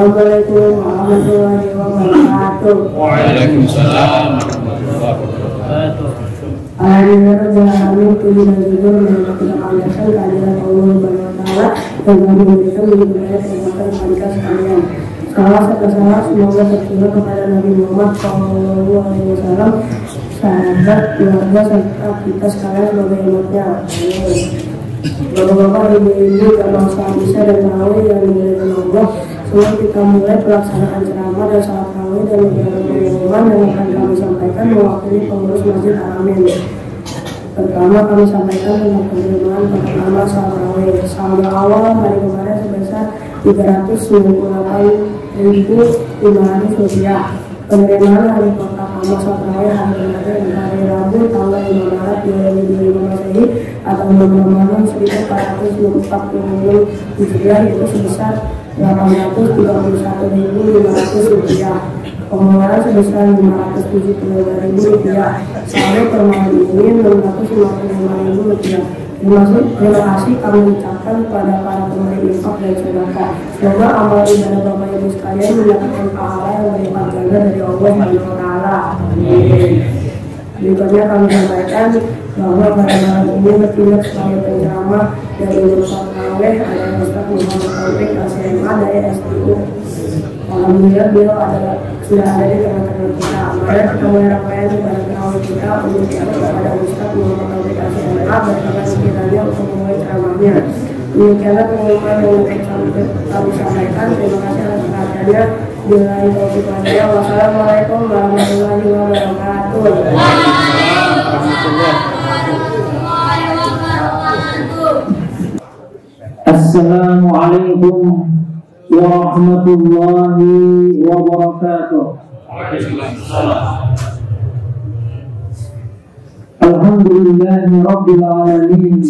Assalamualaikum warahmatullahi wabarakatuh. Waalaikumsalam warahmatullahi wabarakatuh. Alhamdulillah, puji dan syukur yang kita panjatkan kehadirat Allah Subhanahu wa Ta'ala yang telah memberikan hidayah kepada kita sekalian. Salam serta salam semoga tercurah kepada Nabi Muhammad SAW, sahabat, keluarga serta kita sekalian sebagai umatnya. Bapak-bapak, ibu-ibu, dan bangsa Indonesia dan tarawih yang dimuliakan Allah, sebelum kita mulai pelaksanaan ceramah dan salat tarawih dan beberapa pengumuman yang akan kami sampaikan mewakili pengurus Masjid Al-Amin. Pertama kami sampaikan tentang penerimaan pertama salat tarawih. Saldo awal hari kemarin sebesar Rp398.500. Penerimaan hari pertama salat tarawih hari kemarin hari Rabu tanggal 5 Maret 2025 Masehi atau Ramadan 1440 Hijriah itu sebesar Rp831.500. Pengeluaran sebesar Rp575.000. Saldo per malam ini Rp655.000. Terima kasih kami ucapkan kepada para pemberi infak dan sedekah. Semoga amal ibadah Bapak Ibu sekalian mendapatkan pahala yang berlipat ganda dari Allah Subhanahu wa Ta'ala. Berikutnya kami sampaikan bahwa pada malam ini bertindak sebagai penceramah dari Ustaz Tarawih ada Ustaz Muhammad Taufik SMA dari STU. Alhamdulillah beliau sudah ada di tengah-tengah kita. Mari kita menyampaikan kepada tarawih kita untuk kepada Ustaz Muhammad Taufik SMA bersama sekiranya untuk memulai ceramahnya. Demikianlah pengumuman yang kami sampaikan. Terima kasih atas perhatiannya. Wassalamualaikum warahmatullahi wabarakatuh. Assalamualaikum warahmatullahi wabarakatuh. Alhamdulillahi rabbil alamin.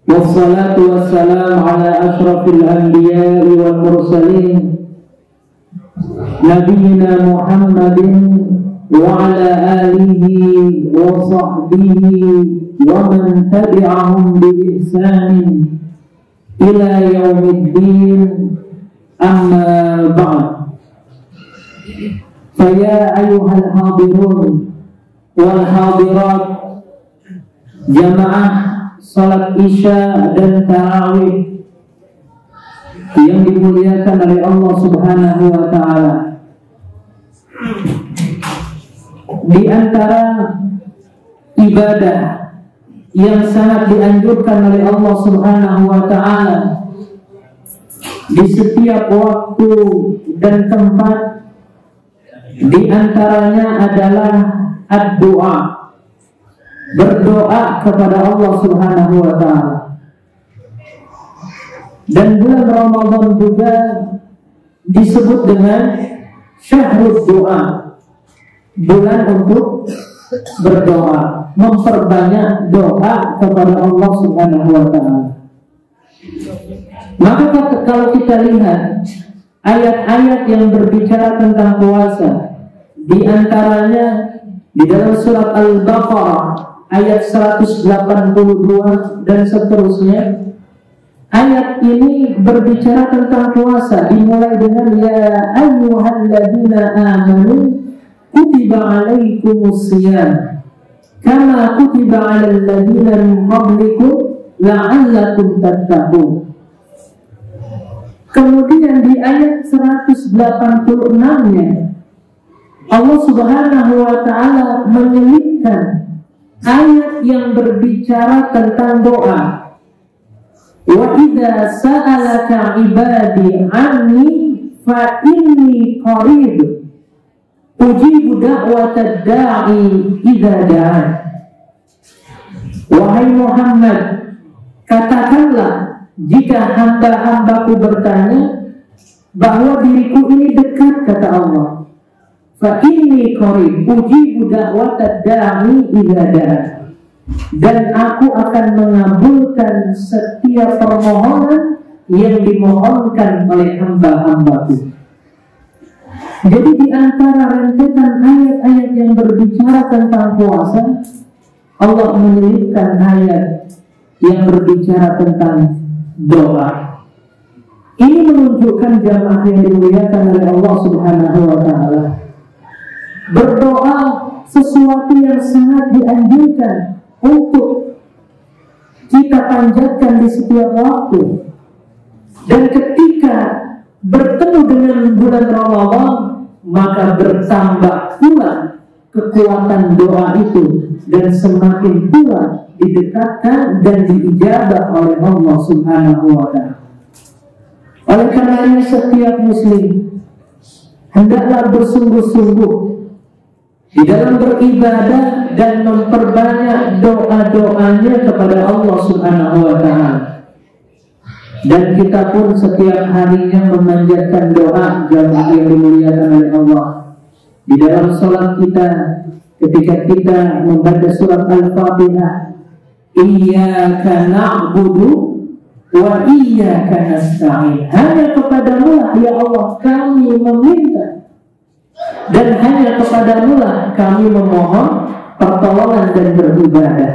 Wassalatu wassalamu ala ashrafil anbiya'i wal mursalin Nabiyyina Muhammadin wa ala alihi wa sahbihi wa man tabi'ahum bi ihsanin ila yaumiddin, amma ba'd. Faya ayuhal hadirun wal hadirat, jamaah salat isya dan tarawih yang dimuliakan oleh Allah Subhanahu wa Ta'ala. Di antara ibadah yang sangat dianjurkan oleh Allah Subhanahu wa Ta'ala di setiap waktu dan tempat, di antaranya adalah ad-doa, berdoa kepada Allah Subhanahu wa Ta'ala. Dan bulan Ramadan juga disebut dengan syahrul doa, bulan untuk berdoa, memperbanyak doa kepada Allah Subhanahu wa Ta'ala. Maka kalau kita lihat ayat-ayat yang berbicara tentang puasa, di antaranya di dalam surat Al-Baqarah ayat 182 dan seterusnya, ayat ini berbicara tentang puasa, dimulai dengan ya ayyuhalladzina amanu kutiba alaikumusiyam kama kutiba alal ladzina min qablikum la'allakum tattaqun. Kemudian di ayat 186-nya Allah Subhanahu wa Ta'ala menyelipkan ayat yang berbicara tentang doa. Wa idza sa'alaka ibadi anni fa inni qarib ujibu da'watad da'i idza da'an. Wahai Muhammad, katakanlah jika hamba-hambaku bertanya bahwa diriku ini dekat, kata Allah, fa inni qarib ujibu da'watad da'i idza da'an, dan aku akan mengabulkan setiap permohonan yang dimohonkan oleh hamba-hambaku. Jadi di antara rentetan ayat-ayat yang berbicara tentang puasa, Allah menyelipkan ayat yang berbicara tentang doa. Ini menunjukkan jamaah yang dimuliakan oleh Allah Subhanahu wa Ta'ala, berdoa sesuatu yang sangat dianjurkan untuk kita panjatkan di setiap waktu. Dan ketika bertemu dengan bulan Ramadan, maka bertambah pula kekuatan doa itu dan semakin pula didekatkan dan diijabah oleh Allah Subhanahu wa Ta'ala. Oleh karenanya setiap muslim hendaklah bersungguh-sungguh di dalam beribadah dan memperbanyak doa-doanya kepada Allah Subhanahu wa Ta'ala. Dan kita pun setiap harinya memanjatkan doa jamaah yang dimuliakan oleh Allah. Di dalam sholat kita, ketika kita membaca surat Al-Fatihah, Iyyaka na'budu wa iyyaka nasta'in. Hanya kepadamu lah ya Allah kami meminta, dan hanya kepadamu lah kami memohon pertolongan dan beribadah.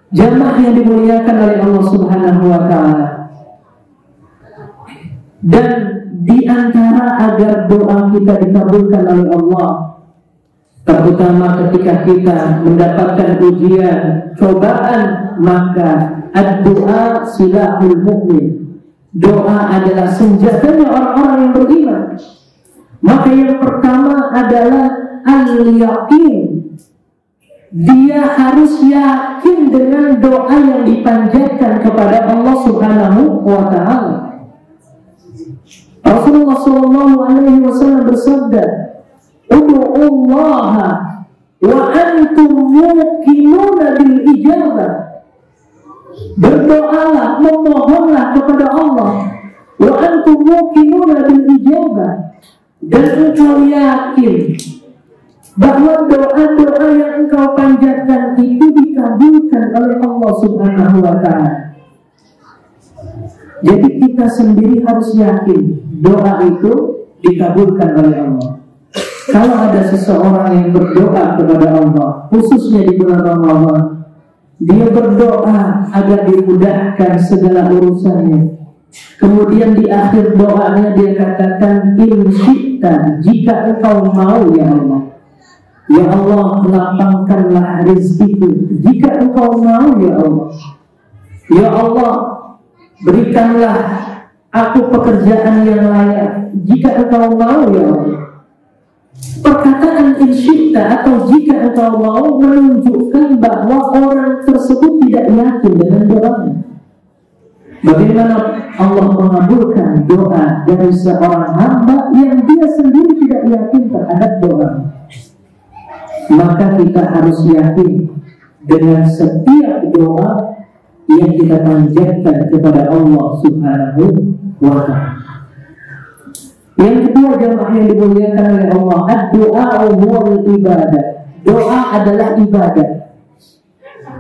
Jamaah yang dimuliakan oleh Allah Subhanahu wa Ta'ala. Dan di antara agar doa kita dikabulkan oleh Allah, terutama ketika kita mendapatkan ujian, cobaan, maka ad-doa silahul mu'min. Doa adalah senjatanya orang-orang yang beriman. Maka yang pertama adalah al-yaqin. Dia harus yakin dengan doa yang dipanjatkan kepada Allah Subhanahu wa Ta'ala. Rasulullah SAW bersabda, "Ud'ullaha wa antum muqinuna bil ijabah." Berdoalah, memohonlah kepada Allah, wa antum muqinuna bil ijabah, dan engkau yakin bahwa doa-doa yang engkau panjatkan itu dikabulkan oleh Allah Subhanahu wa Ta'ala. Jadi kita sendiri harus yakin doa itu dikabulkan oleh Allah. Kalau ada seseorang yang berdoa kepada Allah, khususnya di bulan Ramadan, dia berdoa agar dimudahkan segala urusannya. Kemudian di akhir doanya dia katakan, in syi'ta, jika engkau mau ya Allah. Ya Allah, lapangkanlah rezekiku jika engkau mau ya Allah. Ya Allah, berikanlah aku pekerjaan yang layak jika engkau mau ya Allah. Perkataan insyita atau jika engkau mau menunjukkan bahwa orang tersebut tidak yakin dengan doanya. Bagaimana Allah mengabulkan doa dari seorang hamba yang dia sendiri tidak yakin terhadap doa? Maka kita harus yakin dengan setiap doa yang kita panjatkan kepada Allah Subhanahu wa Ta'ala. Yang kedua jamaah yang dimuliakan oleh Allah, ad-doa wal ibadah. Doa adalah ibadah.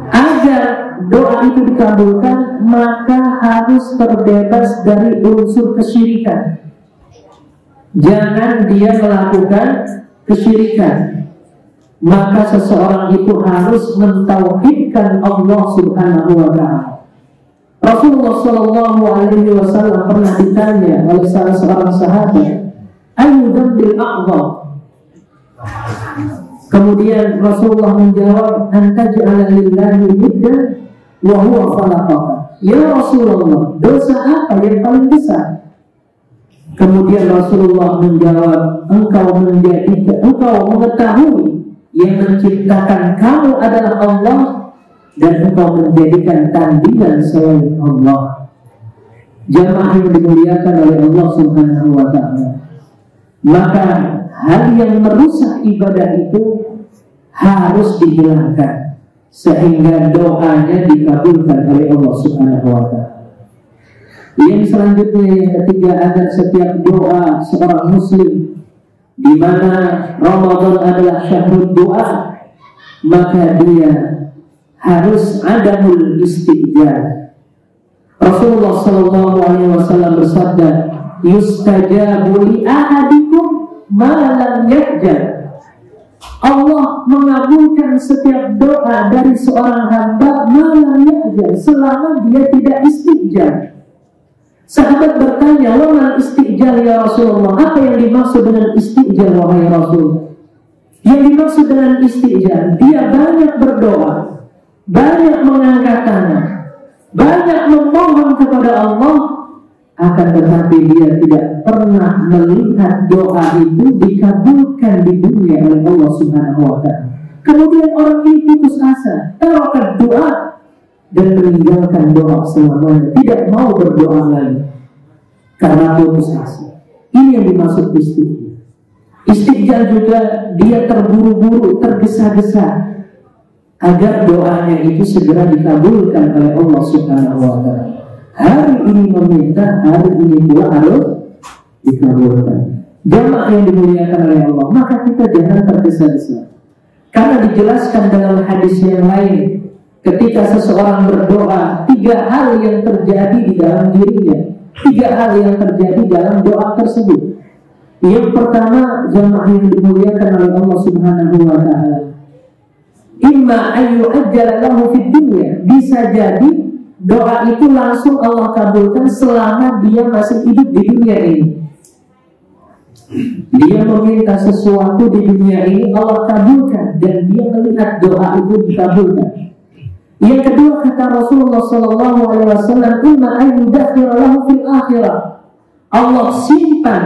Agar doa itu dikabulkan, maka harus terbebas dari unsur kesyirikan. Jangan dia melakukan kesyirikan. Maka seseorang itu harus mentauhidkan Allah Subhanahu wa Ta'ala. Rasulullah SAW pernah ditanya oleh salah seorang sahabat, ayu dzambil a'zam. Kemudian Rasulullah menjawab, antaj'ala lillahi niddan wa huwa khalaqaka. Ya Rasulullah, dosa apa yang paling besar? Kemudian Rasulullah menjawab, engkau mengetahui yang menciptakan kamu adalah Allah, dan engkau menjadikan tandingan selain Allah. Jamaah yang dimuliakan oleh Allah Subhanahu wa Ta'ala. Maka hal yang merusak ibadah itu harus dihilangkan sehingga doanya dikabulkan oleh Allah Subhanahu wa Ta'ala. Yang selanjutnya, yang ketiga, agar setiap doa seorang muslim, di mana Ramadan adalah syahrul doa, maka dia harus adamul istijab. Rasulullah SAW bersabda, yustajabu li ahadikum ma lam yahjab. Allah mengabulkan setiap doa dari seorang hamba ma lam yahjab, selama dia tidak istijab. Sahabat bertanya, "Wamal istijal ya Rasulullah?" Apa yang dimaksud dengan istijal wahai Rasul? Yang dimaksud dengan istijal, dia banyak berdoa, banyak mengangkat tangan, banyak memohon kepada Allah, akan tetapi dia tidak pernah melihat doa itu dikabulkan di dunia oleh Allah Subhanahu wa Ta'ala. Kemudian orang ini putus asa, taruhkan doa dan meninggalkan doa selamanya, tidak mau berdoa lagi karena putus asa. Ini yang dimaksud istijal. Istijal juga dia terburu-buru, tergesa-gesa agar doanya itu segera dikabulkan oleh Allah Subhanahu wa Ta'ala. Hari ini meminta, hari ini pula harus dikabulkan. Jamaah yang dimuliakan oleh Allah, maka kita jangan tergesa-gesa. Karena dijelaskan dalam hadis yang lain, ketika seseorang berdoa, 3 hal yang terjadi di dalam dirinya, 3 hal yang terjadi dalam doa tersebut. Yang pertama, jamaah yang dimuliakan oleh Allah Subhanahu wa Ta'ala, imma ayu ajjala lahu fid dunya, bisa jadi doa itu langsung Allah kabulkan selama dia masih hidup di dunia ini. Dia meminta sesuatu di dunia ini, Allah kabulkan, dan dia melihat doa itu dikabulkan. Yang kedua, kata Rasulullah SAW, imma ayu dakhira lahu fil akhirah, Allah simpan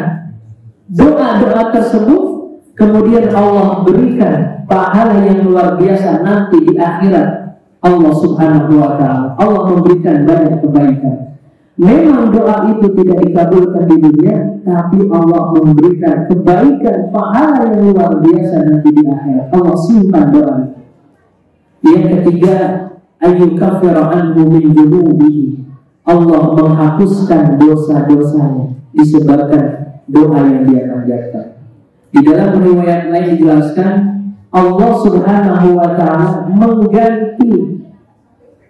doa-doa tersebut, kemudian Allah berikan pahala yang luar biasa nanti di akhirat. Allah Subhanahu wa Ta'ala, Allah memberikan banyak kebaikan. Memang doa itu tidak dikabulkan di dunia, tapi Allah memberikan kebaikan, pahala yang luar biasa nanti di akhirat. Allah simpan doa itu. Yang ketiga, ayyukaffira anhu min dzunubihi, Allah menghapuskan dosa-dosanya disebabkan doa yang dia panjatkan. Di dalam riwayat lain dijelaskan, Allah Subhanahu wa Ta'ala mengganti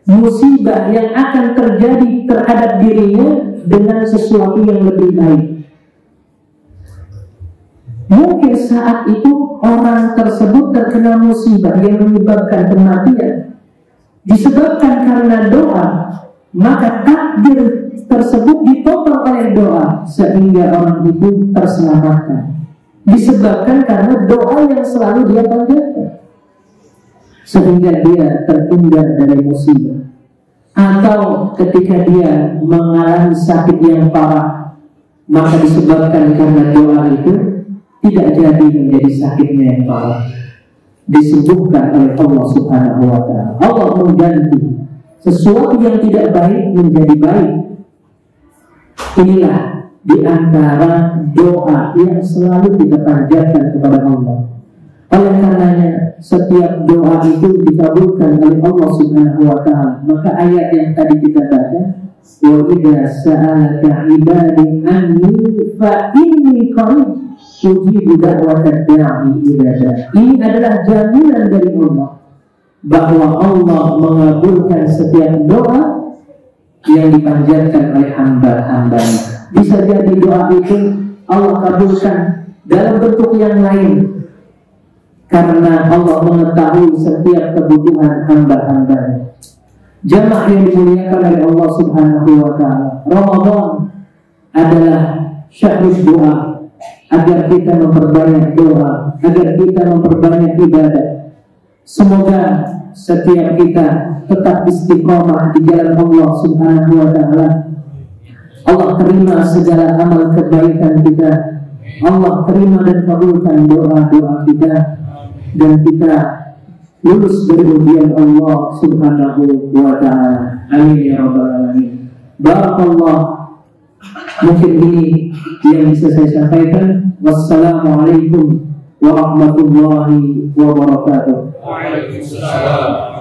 musibah yang akan terjadi terhadap dirinya dengan sesuatu yang lebih baik. Mungkin saat itu orang tersebut terkena musibah yang menyebabkan kematian disebabkan karena doa, maka takdir tersebut ditopang oleh doa sehingga orang itu terselamatkan, disebabkan karena doa yang selalu dia panjatkan, sehingga dia terhindar dari musibah. Atau ketika dia mengalami sakit yang parah, maka disebabkan karena doa itu tidak jadi menjadi sakitnya yang parah, disembuhkan oleh Allah Subhanahu wa Ta'ala. Allah mengganti sesuatu yang tidak baik menjadi baik. Inilah di antara doa yang selalu kita panjatkan kepada Allah. Oleh karenanya setiap doa itu dikabulkan oleh Allah Subhanahu wa Ta'ala. Maka ayat yang tadi kita baca, wa idza sa'alaka ibadi anni fa inni qarib ujibu da'watad da'i idza da'a. Ini adalah jaminan dari Allah bahwa Allah mengabulkan setiap doa yang dipanjatkan oleh hamba-hambanya. Bisa jadi doa itu Allah kabulkan dalam bentuk yang lain, karena Allah mengetahui setiap kebutuhan hamba-hambanya. Jamaah yang dimuliakan oleh Allah Subhanahu wa Ta'ala, Ramadan adalah syahrul doa, agar kita memperbanyak doa, agar kita memperbanyak ibadah. Semoga setiap kita tetap istiqomah di jalan Allah Subhanahu wa Ta'ala. Allah terima segala amal kebaikan kita, Allah terima dan kabulkan doa-doa kita, dan kita lulus dari ujian Allah Subhanahu wa Ta'ala. Amin ya rabbal alamin. Barakallah. Mungkin ini yang bisa saya sampaikan. Wassalamualaikum warahmatullahi wabarakatuh. Waalaikumsalam.